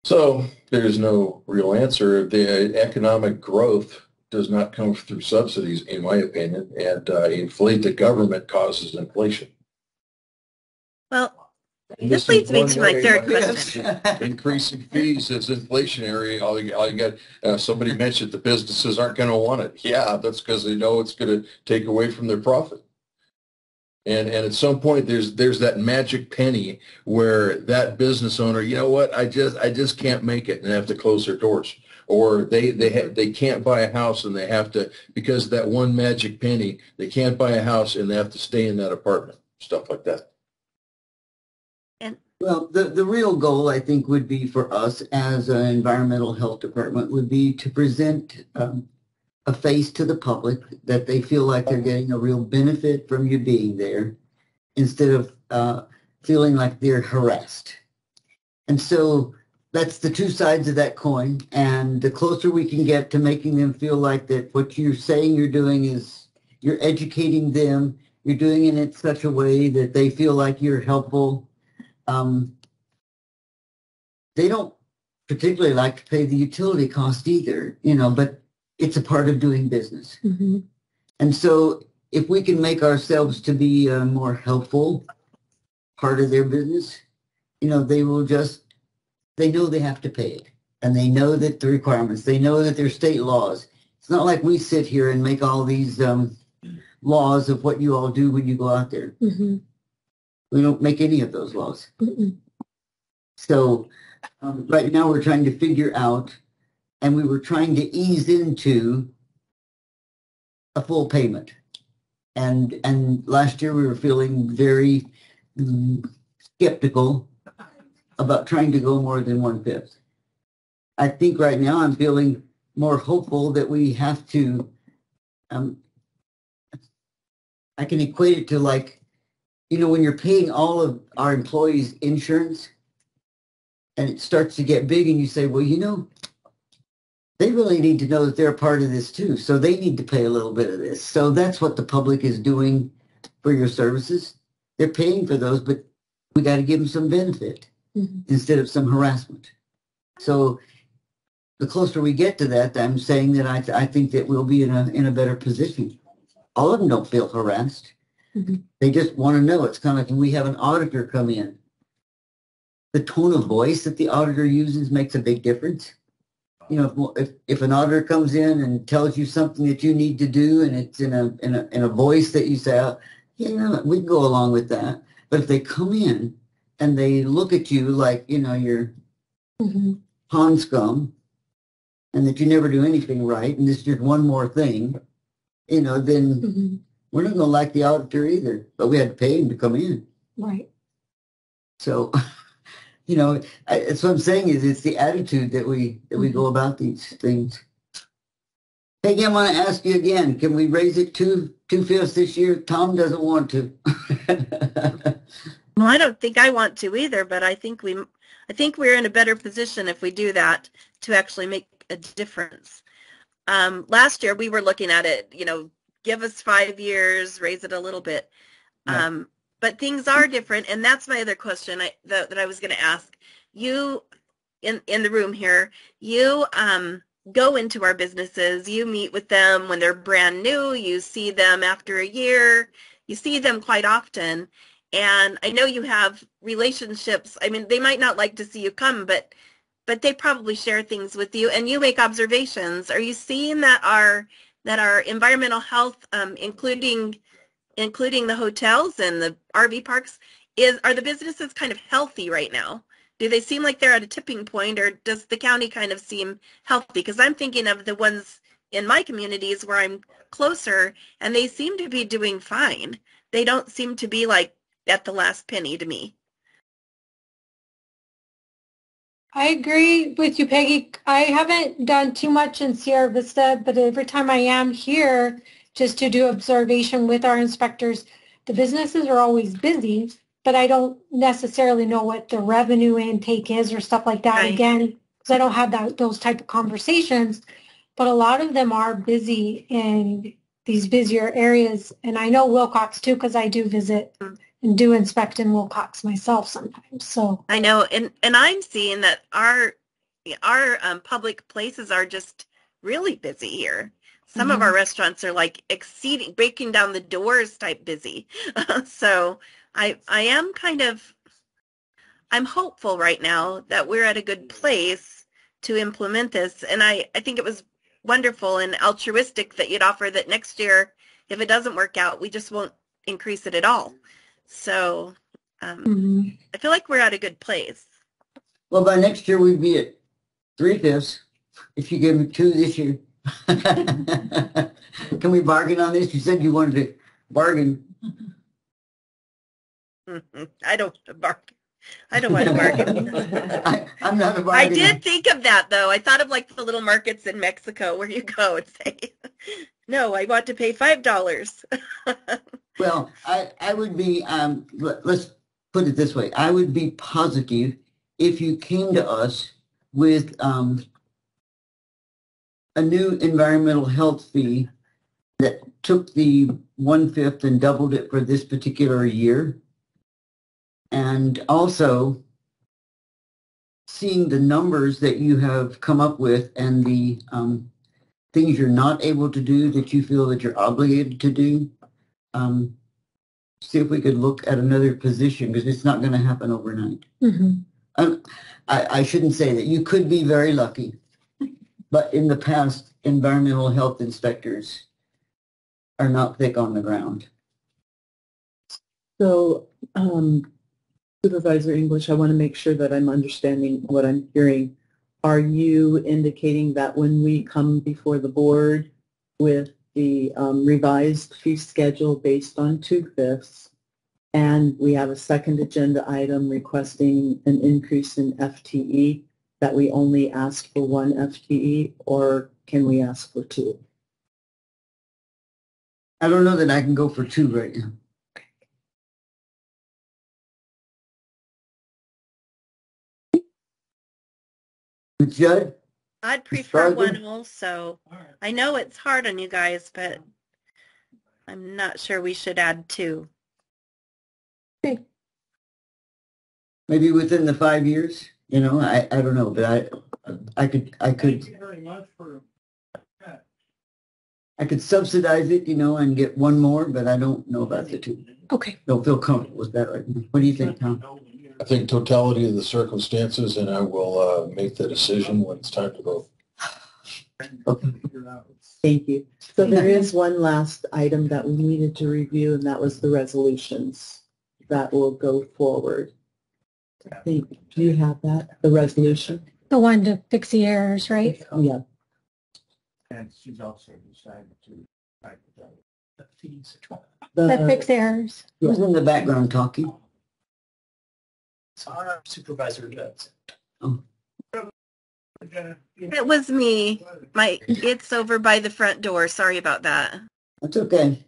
So there's no real answer. The economic growth does not come through subsidies, in my opinion, and inflate the government causes inflation. Well, this leads me to my third question. Increasing fees is inflationary. All you got, somebody mentioned the businesses aren't going to want it. Yeah, that's because they know it's going to take away from their profit. And at some point, there's that magic penny where that business owner, you know what, I just can't make it, and they have to close their doors. Or they can't buy a house, and they have to, because of that one magic penny, they can't buy a house and they have to stay in that apartment, stuff like that. Well, the real goal, I think, would be for us as an environmental health department would be to present a face to the public that they feel like they're getting a real benefit from you being there instead of feeling like they're harassed. And so that's the two sides of that coin. And the closer we can get to making them feel like that what you're saying you're doing is you're educating them, you're doing it in such a way that they feel like you're helpful. They don't particularly like to pay the utility cost either, but it's a part of doing business. Mm-hmm. And so if we can make ourselves to be a more helpful part of their business, they will they know they have to pay it. And they know that the requirements, they know that there's state laws. It's not like we sit here and make all these laws of what you all do when you go out there. Mm-hmm. We don't make any of those laws. Mm-hmm. So right now we're trying to figure out, and we were trying to ease into a full payment. And last year we were feeling very skeptical about trying to go more than 1/5. I think right now I'm feeling more hopeful that we have to, I can equate it to like, when you're paying all of our employees insurance and it starts to get big and you say, well, they really need to know that they're a part of this too. So they need to pay a little bit of this. So that's what the public is doing for your services. They're paying for those, but we got to give them some benefit instead of some harassment. So the closer we get to that, I'm saying that I think that we'll be in a better position. All of them don't feel harassed. Mm-hmm. They just want to know. It's kind of like when we have an auditor come in. The tone of voice that the auditor uses makes a big difference. If an auditor comes in and tells you something that you need to do, and it's in a voice that you say, yeah, we can go along with that. But if they come in and they look at you like you're pond scum, and that you never do anything right, and this is just one more thing, then we're not going to like the auditor either. But we had to pay him to come in. Right. So. It's what I'm saying is it's the attitude that we go about these things. Peggy, I'm going to ask you again. Can we raise it 2/5 this year? Tom doesn't want to. Well, I don't think I want to either, but I think we're in a better position if we do that to actually make a difference. Last year we were looking at it, give us 5 years, raise it a little bit. Yeah. But things are different, and that's my other question that I was going to ask. You, in the room here, you go into our businesses, you meet with them when they're brand new, you see them after a year, you see them quite often, and I know you have relationships. I mean, they might not like to see you come, but they probably share things with you, and you make observations. Are you seeing that our environmental health, including the hotels and the RV parks, are the businesses kind of healthy right now? Do they seem like they're at a tipping point, or does the county kind of seem healthy? Because I'm thinking of the ones in my communities where I'm closer, and they seem to be doing fine. They don't seem to be like at the last penny to me. I agree with you, Peggy. I haven't done too much in Sierra Vista, but every time I am here, just to do observation with our inspectors, the businesses are always busy, but I don't necessarily know what the revenue intake is or stuff like that. Right. Again, because I don't have those type of conversations, but a lot of them are busy in these busier areas. And I know Wilcox too, because I do visit and do inspect in Wilcox myself sometimes. So I know, and I'm seeing that our public places are just really busy here. Some of our restaurants are like breaking down the doors type busy. So I am I'm hopeful right now that we're at a good place to implement this. And I think it was wonderful and altruistic that you'd offer that next year, if it doesn't work out, we just won't increase it at all. So I feel like we're at a good place. Well, by next year, we'd be at 3/5 if you give me 2 this year. Can we bargain on this? You said you wanted to bargain. I don't bargain. I don't want to bargain. I'm not a I bargainer. did think of that though. I thought of like the little markets in Mexico where you go and say, no, I want to pay $5. Well, I would be, let's put it this way. I would be positive if you came to us with a new environmental health fee that took the 1/5 and doubled it for this particular year. And also seeing the numbers that you have come up with and the things you're not able to do that you feel that you're obligated to do. See if we could look at another position because it's not going to happen overnight. I shouldn't say that. You could be very lucky, but in the past, environmental health inspectors are not thick on the ground. So, Supervisor English, I want to make sure that I'm understanding what I'm hearing. Are you indicating that when we come before the board with the revised fee schedule based on 2/5, and we have a second agenda item requesting an increase in FTE, that we only ask for 1 FTE, or can we ask for 2? I don't know that I can go for 2 right now. Judd? I'd prefer Sparkle? 1 also. I know it's hard on you guys, but I'm not sure we should add 2. Maybe within the 5 years, you know, I don't know, but I could Thank you very much for that. I could subsidize it, you know, and get 1 more, but I don't know about the 2. Okay. Don't feel comfortable with that right now. What do you think, Tom? I think totality of the circumstances, and I will make the decision when it's time to vote. Thank you. So there is one last item that we needed to review, and that was the resolutions that will go forward. I think, do you have that, the resolution? The one to fix the errors, right? Yeah. And she's also decided to write the fees. That fix errors. Who's in the background talking? Our supervisor does. Oh. It was me. It's over by the front door. Sorry about that. That's okay.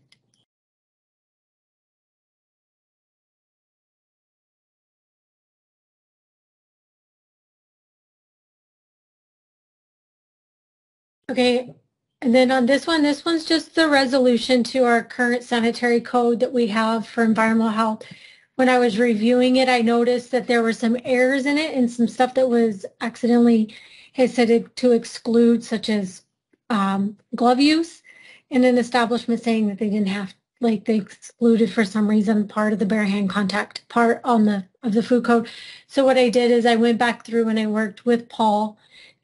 Okay, and then on this one's just the resolution to our current sanitary code that we have for environmental health. When I was reviewing it, I noticed that there were some errors in it and some stuff that was accidentally said to exclude, such as glove use, and an establishment saying that they didn't have, like they excluded for some reason part of the bare hand contact part of the food code. So what I did is I went back through and I worked with Paul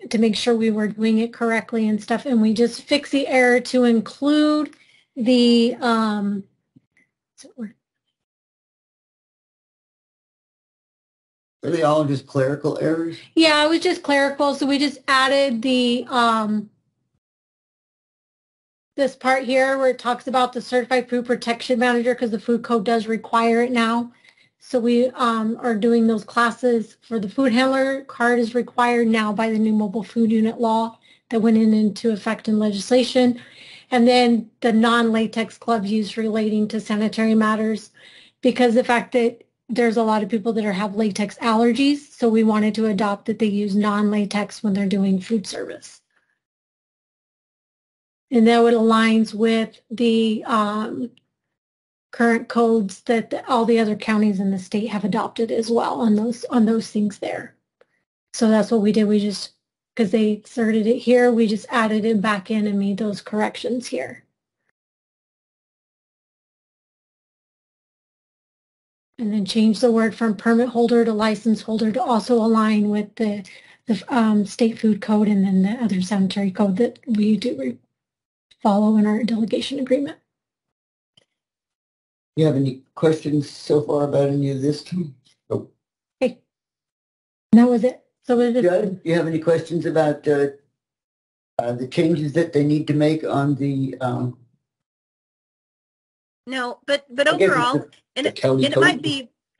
to make sure we were doing it correctly and stuff, and we just fixed the error to include the Are they all just clerical errors? Yeah, it was just clerical, so we just added the this part here where it talks about the certified food protection manager, because the food code does require it now. So we are doing those classes for the food handler. Card is required now by the new mobile food unit law that went into effect in legislation. And then the non-latex glove use relating to sanitary matters, because the fact that there's a lot of people that have latex allergies, so we wanted to adopt that they use non-latex when they're doing food service. And that would aligns with the current codes that all the other counties in the state have adopted as well on those things there. So that's what we did. We just, because they inserted it here, we just added it back in and made those corrections here. And then change the word from permit holder to license holder to also align with the state food code and then the other sanitary code that we do follow in our delegation agreement. You have any questions so far about any of this? Nope. Okay. And that was it. So it is. Judd, do you have any questions about the changes that they need to make on the? No, but I guess it's overall, and the county it code?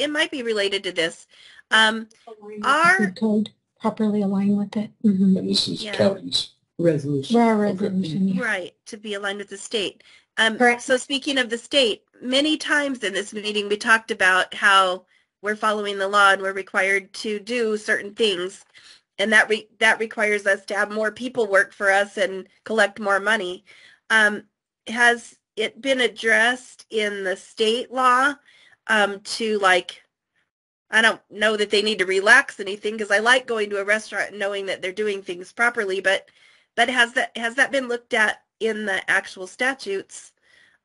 might be related to this. Our- code properly align with it. Mhm. And this is Yeah. counties. Resolution. For our resolution, yeah. Right, to be aligned with the state. Correct. So speaking of the state, many times in this meeting, we talked about how we're following the law and we're required to do certain things. And that requires us to have more people work for us and collect more money. Has it been addressed in the state law to like, I don't know that they need to relax anything because I like going to a restaurant and knowing that they're doing things properly, but has that been looked at in the actual statutes?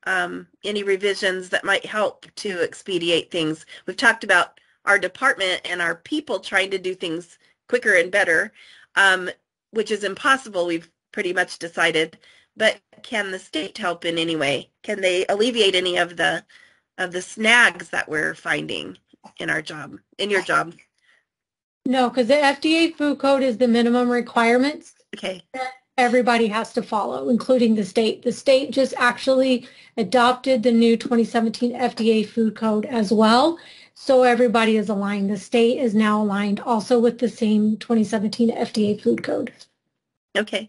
Any revisions that might help to expedite things? We've talked about our department and our people trying to do things quicker and better, which is impossible, we've pretty much decided. But can the state help in any way? Can they alleviate any of the snags that we're finding in our job, in your job? No, because the FDA food code is the minimum requirements Okay. that everybody has to follow, including the state. The state just actually adopted the new 2017 FDA food code as well. So everybody is aligned. The state is now aligned also with the same 2017 FDA food code. Okay.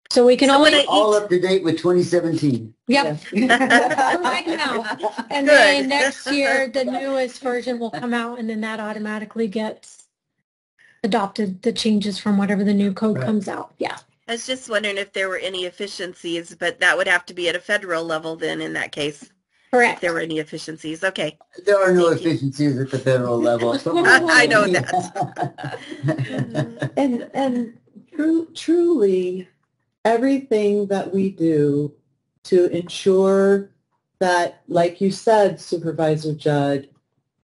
So we can So only when I All up to date with 2017. Yep. Right now. And then next year, the newest version will come out, and then that automatically gets adopted, the changes from whatever the new code Right. comes out. Yeah. I was just wondering if there were any efficiencies, but that would have to be at a federal level then in that case, if Correct. there were any efficiencies. Okay. There are no Thank you. efficiencies at the federal level. I know that. And truly, everything that we do to ensure that, like you said, Supervisor Judd,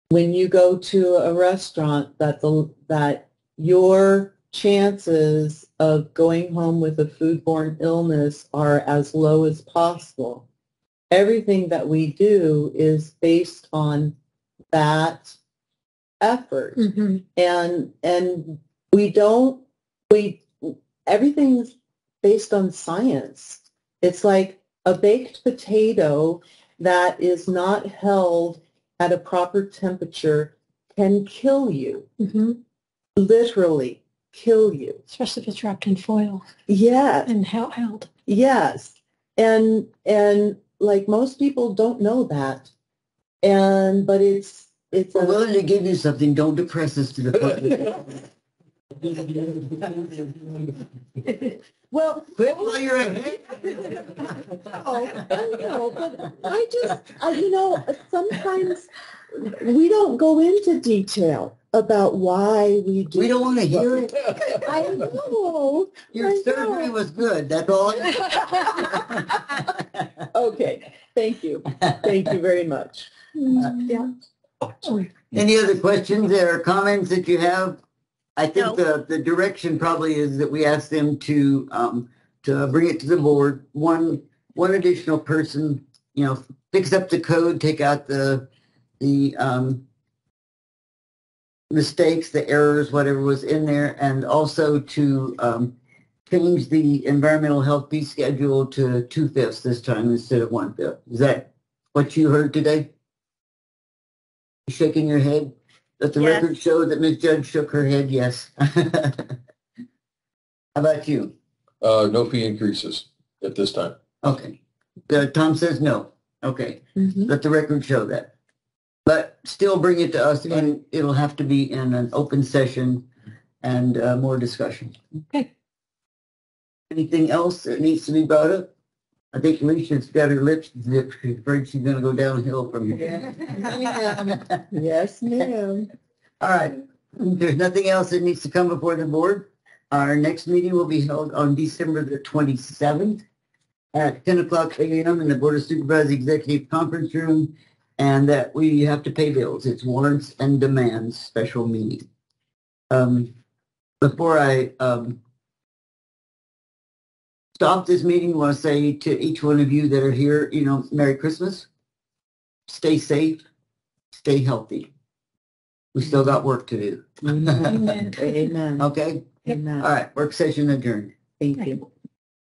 when you go to a restaurant, that your chances of going home with a foodborne illness are as low as possible. Everything that we do is based on that effort. Mhm. And everything's based on science. It's like a baked potato that is not held at a proper temperature can kill you, Mhm. literally kill you. Especially if it's wrapped in foil Yes, and held. yes. And like most people don't know that. But it's We're willing to give you something. Don't depress us to the public. well, Quit while you're ahead. no, but sometimes we don't go into detail about why we do. We don't want to hear it. I know. Your I surgery know. was good. That's all. Okay, thank you. Thank you very much. Yeah. Any other questions or comments that you have? I think No. the direction probably is that we ask them to bring it to the board. One additional person, fix up the code, take out the mistakes, the errors, whatever was in there, and also to change the environmental health fee schedule to 2/5 this time instead of 1/5. Is that what you heard today? You shaking your head? Let the Yes. record show that Ms. Judge shook her head, yes. How about you? No fee increases at this time. Okay. Tom says no. Okay. Mhm. Let the record show that. But still bring it to us, and it'll have to be in an open session and more discussion. Okay. Anything else that needs to be brought up? I think Alicia's got her lips zipped. She's afraid she's going to go downhill from here. Yes, ma'am. All right. There's nothing else that needs to come before the board. Our next meeting will be held on December the 27th at 10 o'clock a.m. in the Board of Supervisors Executive Conference Room, and that we have to pay bills. It's warrants and demands special meeting. Before I stop this meeting, I want to say to each one of you that are here, Merry Christmas. Stay safe. Stay healthy. We still got work to do. Amen. Amen. Okay? Amen. All right. Work session adjourned. Thank you.